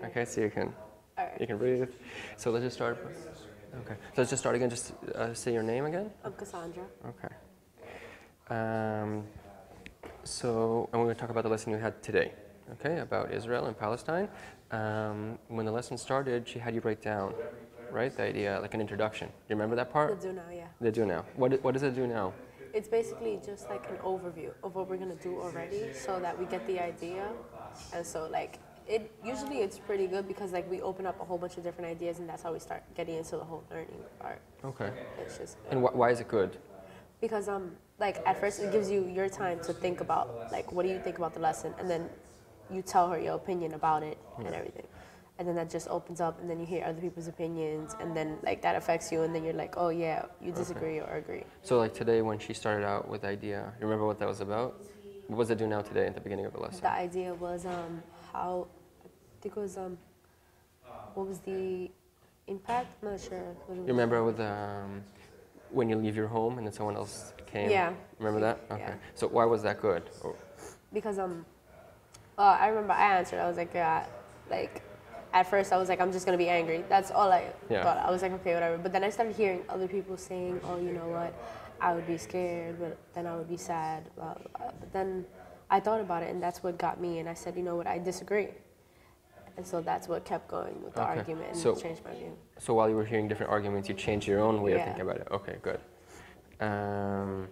Okay, so you can Alright. you can breathe. So let's just start. Okay. So let's just start again. Just say your name again. I'm Cassandra. Okay. So I'm going to talk about the lesson you had today. Okay, about Israel and Palestine. When the lesson started, she had you write down, right, the idea, like an introduction. You remember that part? The do now, yeah. The do now. What does it do now? It's basically just like an overview of what we're gonna do already, so that we get the idea. And so like it's pretty good because like we open up a whole bunch of different ideas, and that's how we start getting into the whole learning part. Okay. It's just And why is it good? because like at first it gives you your time to think about like what do you think about the lesson, and then you tell her your opinion about it and everything. And then that just opens up, and then you hear other people's opinions, and then like that affects you, and then you're like, oh yeah, you disagree or agree. So like today when she started out with the idea, you remember what that was about? What was it do now today at the beginning of the lesson? The idea was how I think it was what was the impact? I'm not sure. You remember with when you leave your home and then someone else came? Yeah. Remember that? Okay. Yeah. So why was that good? Because I remember I answered. I was like, yeah, like at first I was like, I'm just gonna be angry. That's all I thought. I was like, okay, whatever. But then I started hearing other people saying, oh, you know what, I would be scared, but then I would be sad. Blah, blah, blah. But then I thought about it, and that's what got me. And I said, you know what, I disagree. And so that's what kept going with the argument, and it changed my view. So while you were hearing different arguments, you changed your own way of thinking about it. Okay, good. And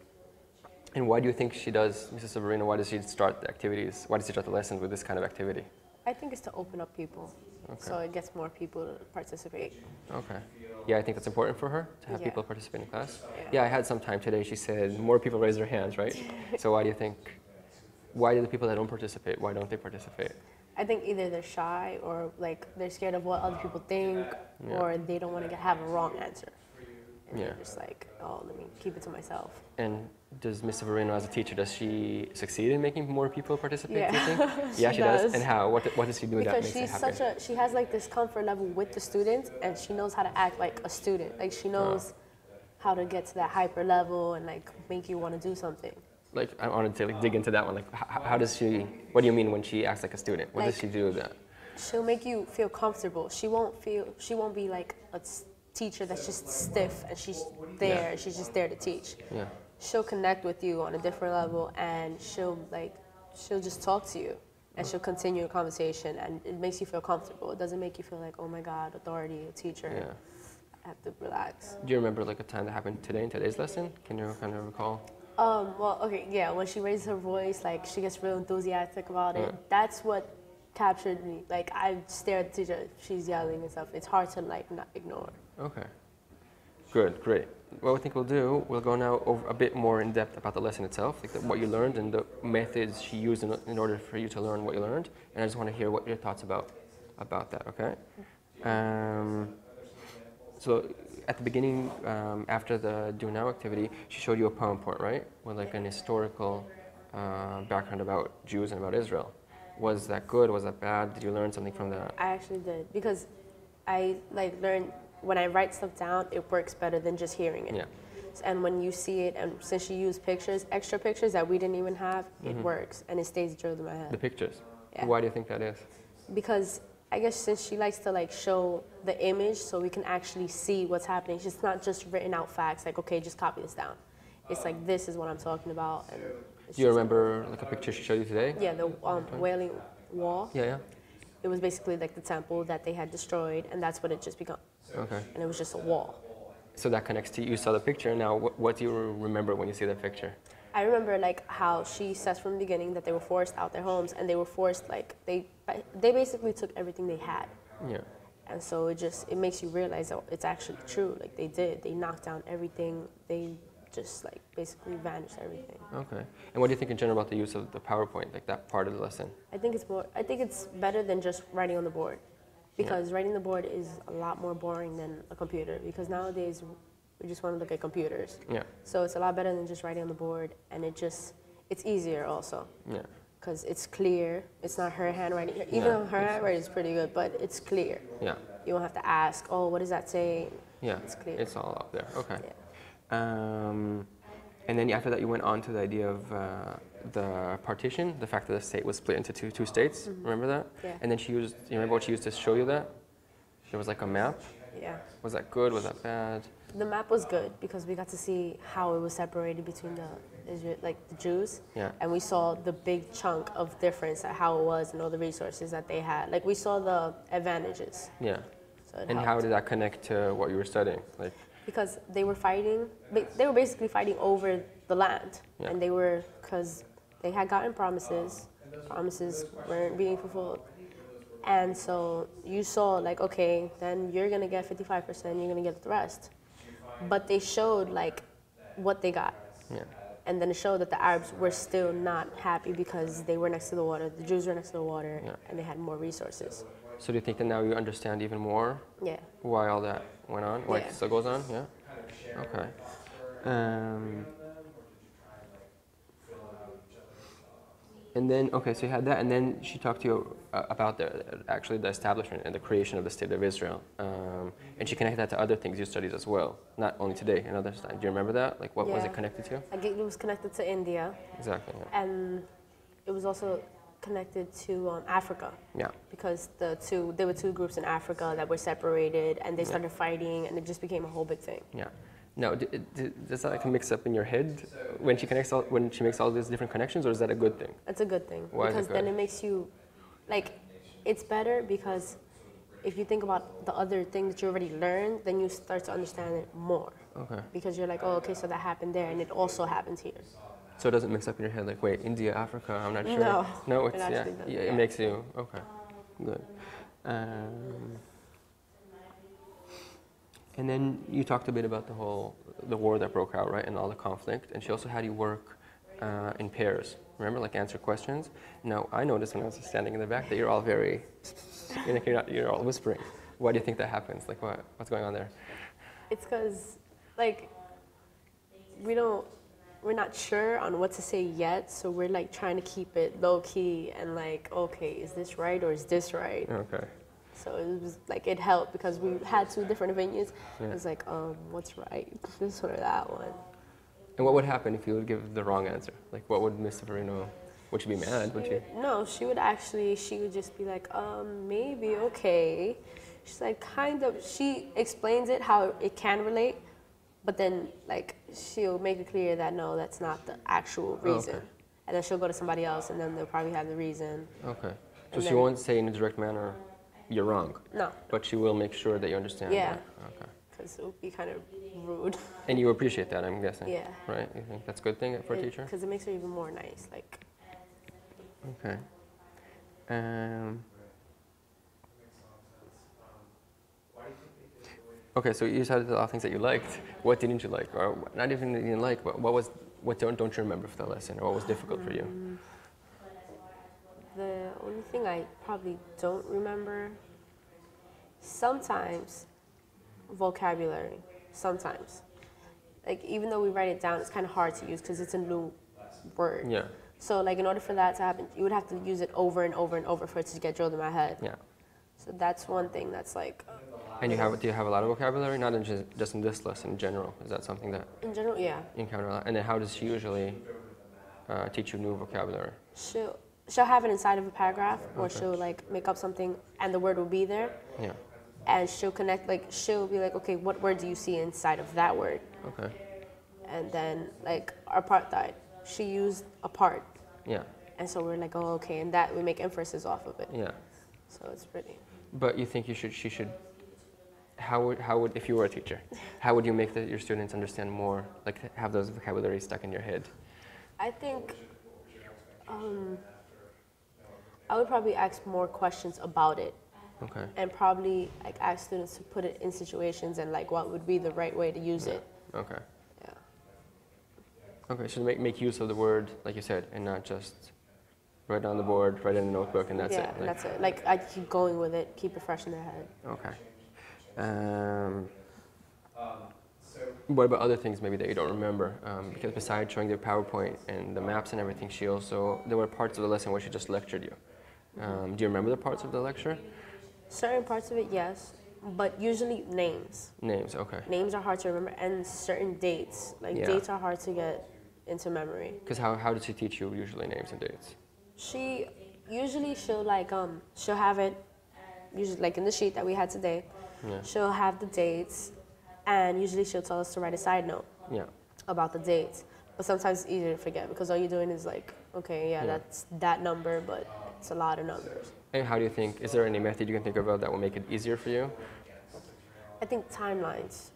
why do you think she does, Mrs. Severino, why does she start the activities, why does she start the lessons with this kind of activity? I think it's to open up people, so it gets more people to participate. Okay. Yeah, I think that's important for her, to have people participate in class. Yeah, I had some time today, she said more people raise their hands, right? So why do you think, why do the people that don't participate, why don't they participate? I think either they're shy, or like they're scared of what other people think, or they don't want to have a wrong answer. And they're just like, oh, let me keep it to myself. And does Ms. Severino, as a teacher, does she succeed in making more people participate, do you think? Yeah, she does. And how? What does she do that makes it happen? Because she has like this comfort level with the students, and she knows how to act like a student. Like she knows how to get to that hyper level and like make you want to do something. Like I wanted to like dig into that one. Like how does she? What do you mean when she acts like a student? What does she do with that? She'll make you feel comfortable. She won't be like a teacher that's just stiff and she's there. She's just there to teach. Yeah. She'll connect with you on a different level, and she'll just talk to you, and she'll continue the conversation, and it makes you feel comfortable. It doesn't make you feel like, oh my God, authority, a teacher. Yeah. I have to relax. Do you remember like a time that happened today in today's lesson? Can you kind of recall? Well, okay, yeah, when she raises her voice, like she gets real enthusiastic about it. That's what captured me. Like I stare at the teacher, she's yelling and stuff. It's hard to like not ignore. Okay. Good, great. What I think we'll go now over a bit more in depth about the lesson itself, like what you learned and the methods she used in order for you to learn what you learned. And I just want to hear what your thoughts about that, okay? So at the beginning, after the Do Now activity, she showed you a PowerPoint, right? With like an historical background about Jews and about Israel. Was that good? Was that bad? Did you learn something from that? I actually did, because I like learned when I write stuff down, it works better than just hearing it. Yeah. And when you see it, and since she used pictures, extra pictures that we didn't even have, it works, and it stays drilled in my head. The pictures? Yeah. Why do you think that is? Because I guess since she likes to like show the image so we can actually see what's happening. It's not just written out facts like, okay, just copy this down. It's like, this is what I'm talking about. And do you remember like a picture she showed you today? Yeah, the Wailing Wall. Yeah. It was basically like the temple that they had destroyed, and that's what it just became. Okay. And it was just a wall. So that connects to you saw the picture. Now, what do you remember when you see that picture? I remember like how she says from the beginning that they were forced out their homes, and they were forced like they basically took everything they had. Yeah. And so it makes you realize that it's actually true. Like they knocked down everything. They just like basically vanished everything. Okay. And what do you think in general about the use of the PowerPoint, like that part of the lesson? I think it's better than just writing on the board, because writing the board is a lot more boring than a computer, because nowadays we just want to look at computers. Yeah. So it's a lot better than just writing on the board, and it's easier also. Yeah. Because it's clear. It's not her handwriting. Even though her handwriting is pretty good, but it's clear. Yeah. You don't have to ask, oh, what does that say? Yeah. It's clear. It's all up there. Okay. Yeah. And then after that, you went on to the idea of the partition, the fact that the state was split into two states. Remember that? Yeah. And then you remember what she used to show you that? There was like a map. Yeah. Was that good? Was that bad? The map was good because we got to see how it was separated between the Jews. Yeah. And we saw the big chunk of difference at how it was and all the resources that they had. Like we saw the advantages. Yeah. So it And helped. how did that connect to what you were studying? Like, because they were basically fighting over the land. Yeah. And because they had gotten promises weren't being fulfilled. And so you saw like, okay, then you're gonna get 55%, you're gonna get the rest. But they showed like what they got. yeah. And then it showed that the Arabs were still not happy because they were next to the water, the Jews were next to the water, Yeah. and they had more resources. So do you think that now you understand even more Yeah. why all that went on? Why Yeah. it still goes on? Yeah? Okay. And then, okay, so you had that, and then she talked to you about actually the establishment and the creation of the State of Israel. And she connected that to other things you studied as well, not only today, another time. Do you remember that? Like, what was Yeah. it connected to? Like it was connected to India, Exactly, yeah. and it was also connected to Africa. Yeah. Because there were two groups in Africa that were separated, and they started fighting, and it just became a whole big thing. Yeah. Now, does that like mix up in your head when she makes all these different connections, or is that a good thing? It's a good thing. Why is it because good? then it makes you, like, it's better because if you think about the other things that you already learned, then you start to understand it more. Okay. Because you're like, oh, okay, so that happened there, and it also happens here. So it doesn't mix up in your head like, wait, India, Africa, I'm not sure. No. No, It it's, actually doesn't, it yeah. makes you, okay, good. And then you talked a bit about the war that broke out, right, and all the conflict. And she also had you work in pairs. Remember, like answer questions. Now, I noticed when I was standing in the back that you're all very, you're all whispering. Why do you think that happens? Like, what's going on there? It's because, like, we're not sure on what to say yet, so we're like trying to keep it low key and like, okay, is this right or is this right? Okay. So it was like it helped because we had two different venues. Yeah. It was like, what's right, this one or that one? And what would happen if you would give the wrong answer? Like, what would Miss Severino? Would she be mad? Would she? No, she would just be like, maybe, okay. She's like, kind of. She explains it how it can relate, but then like she'll make it clear that no, that's not the actual reason. Okay. And then she'll go to somebody else, and then they'll probably have the reason. Okay. So And she then- won't say in a direct manner, you're wrong. No, But she will make sure that you understand. Yeah. That. Okay. because it would be kind of rude. And you appreciate that, I'm guessing. Yeah. Right? You think that's a good thing for a teacher? Because it makes her even more nice. Like, Okay. Okay, so you said a lot of things that you liked. What didn't you like? Or not even that you didn't like, but what don't you remember for the lesson? Or what was difficult for you? the only thing I probably don't remember, sometimes vocabulary, sometimes. Like, even though we write it down, it's kind of hard to use because it's a new word. Yeah. So, like, in order for that to happen, you would have to use it over and over and over for it to get drilled in my head. Yeah. So that's one thing that's like, And do you have a lot of vocabulary? Not in just in this lesson, in general. Is that something that in general, yeah. you encounter a lot? And then how does she usually teach you new vocabulary? She'll have it inside of a paragraph, or Okay. she'll like make up something and the word will be there, Yeah. and she'll connect, like she'll be like, okay, what word do you see inside of that word? Okay. And then like apartheid, she used apart, Yeah. and so we're like, oh, okay, and that we make inferences off of it. Yeah. So it's pretty. But you think she should, how would, if you were a teacher, how would you make your students understand more, like have those vocabulary stuck in your head? I think I would probably ask more questions about it, Okay. and probably like ask students to put it in situations and like what would be the right way to use it. Okay. Yeah. Okay, so make use of the word, like you said, and not just write it on the board, write it in the notebook, and that's yeah, it. and that's it. Like I keep going with it, keep it fresh in their head. Okay. What about other things maybe that you don't remember? Because besides showing the PowerPoint and the maps and everything, there were parts of the lesson where she just lectured you. Do you remember the parts of the lecture? Certain parts of it, yes, but usually names. Names, okay. Names are hard to remember, and certain dates. Like Yeah. dates are hard to get into memory. Because how does she teach you usually names and dates? She'll like she'll have it usually like in the sheet that we had today. Yeah. She'll have the dates, and usually she'll tell us to write a side note. Yeah. About the dates. But sometimes it's easier to forget because all you're doing is like, okay, yeah, that's that number, but it's a lot of numbers. And how do you think, is there any method you can think about that will make it easier for you? I think timelines.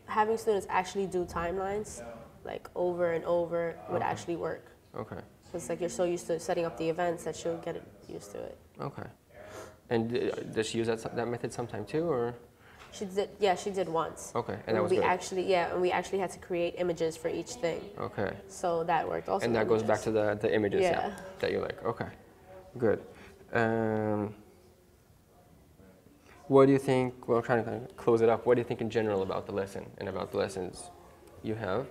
Having students actually do timelines, like over and over, would actually work. Okay. It's like you're so used to setting up the events that she'll get used to it. Okay. And does she use that method sometime too, or? She did, yeah, she did once. Okay, and that was good. And we actually had to create images for each thing. Okay. So that worked also. And that goes back to the images yeah. that you like. Okay, good. What do you think, well, I'm trying to kind of close it up, what do you think in general about the lesson and about the lessons you have?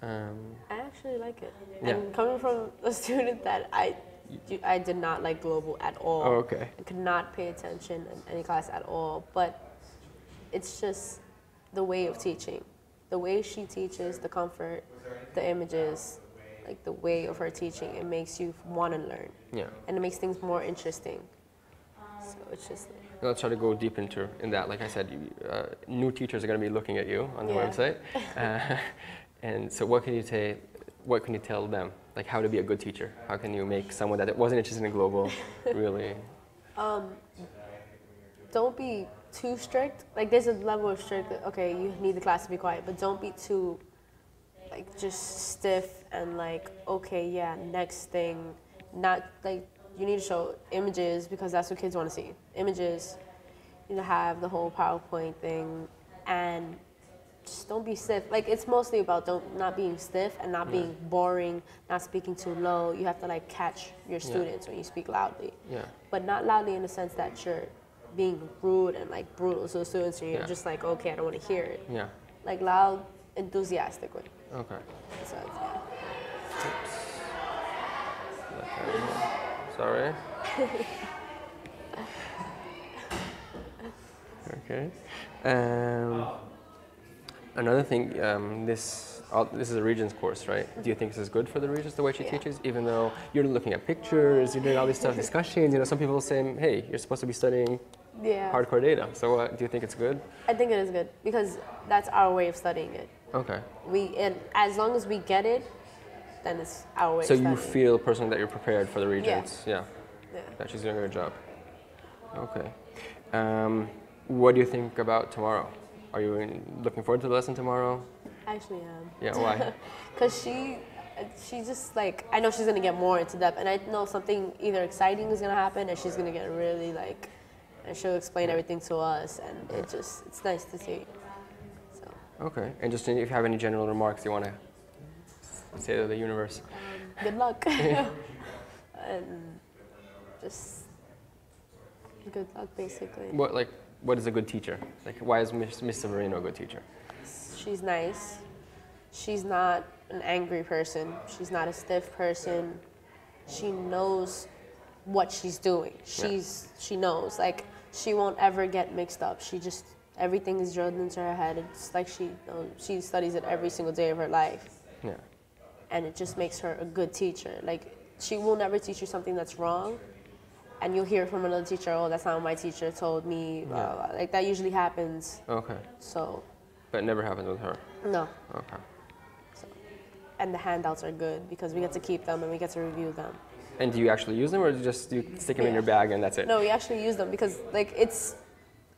I actually like it. Yeah. And coming from a student that I did not like global at all. Oh, okay. I could not pay attention in any class at all. But it's just the way of teaching. The way she teaches, the comfort, the images, like the way of her teaching, it makes you want to learn. Yeah. And it makes things more interesting. So it's just like, let's try to go deep into that. Like I said, new teachers are going to be looking at you on the website. And so what can you say, what can you tell them? Like how to be a good teacher? How can you make someone that wasn't interested in global really? Don't be too strict. Like there's a level of strict, okay, you need the class to be quiet, but don't be too like just stiff and like, okay, yeah, next thing. Not like, you need to show images because that's what kids want to see. Images, you know, have the whole PowerPoint thing, and just don't be stiff. Like it's mostly about not being stiff and not being boring, not speaking too low. You have to like catch your students when you speak loudly. Yeah. But not loudly in the sense that you're being rude and like brutal to the students, and you're just like, okay, I don't want to hear it. Yeah. Like loud, enthusiastically. Okay. So, oops. Sorry. Okay. Another thing, this is a Regents course, right? Do you think this is good for the Regents, the way she teaches? Even though you're looking at pictures, you're doing all this stuff, discussions, you know, some people say, hey, you're supposed to be studying hardcore data. So do you think it's good? I think it is good because that's our way of studying it. Okay. As long as we get it, then it's our way of studying. So you feel personally that you're prepared for the Regents? Yeah. That she's doing a good job. Okay. What do you think about tomorrow? Are you looking forward to the lesson tomorrow? I actually am. Yeah, why? Because she just like, I know she's going to get more into depth, and I know something either exciting is going to happen, and she's going to get really like, and she'll explain everything to us, and it's nice to see. So. Okay, and just if you have any general remarks you want to say to the universe. Good luck. And just good luck, basically. What is a good teacher? Like, why is Miss Severino a good teacher? She's nice. She's not an angry person. She's not a stiff person. She knows what she's doing. She knows. Like, she won't ever get mixed up. Everything is drilled into her head. It's like she studies it every single day of her life. Yeah. And it just makes her a good teacher. Like, she will never teach you something that's wrong, and you'll hear from another teacher, oh, that's not what my teacher told me, blah, blah, blah. Like, that usually happens. Okay. So. But it never happens with her? No. Okay. So, and the handouts are good because we get to keep them and we get to review them. And do you actually use them, or do you stick them in your bag and that's it? No, we actually use them because, like, it's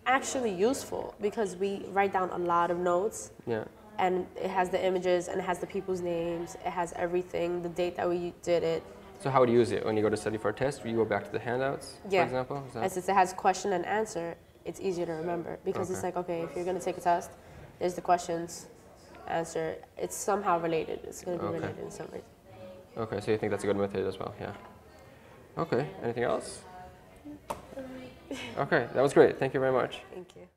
actually useful because we write down a lot of notes. Yeah. And it has the images, and it has the people's names, it has everything, the date that we did it. So how would you use it? When you go to study for a test, you go back to the handouts, for example? Since it has question and answer, it's easier to remember because it's like, okay, if you're going to take a test, there's the questions, answer. It's somehow related. It's going to be related in some way. Okay, so you think that's a good method as well, yeah. Okay, anything else? Okay, that was great. Thank you very much. Thank you.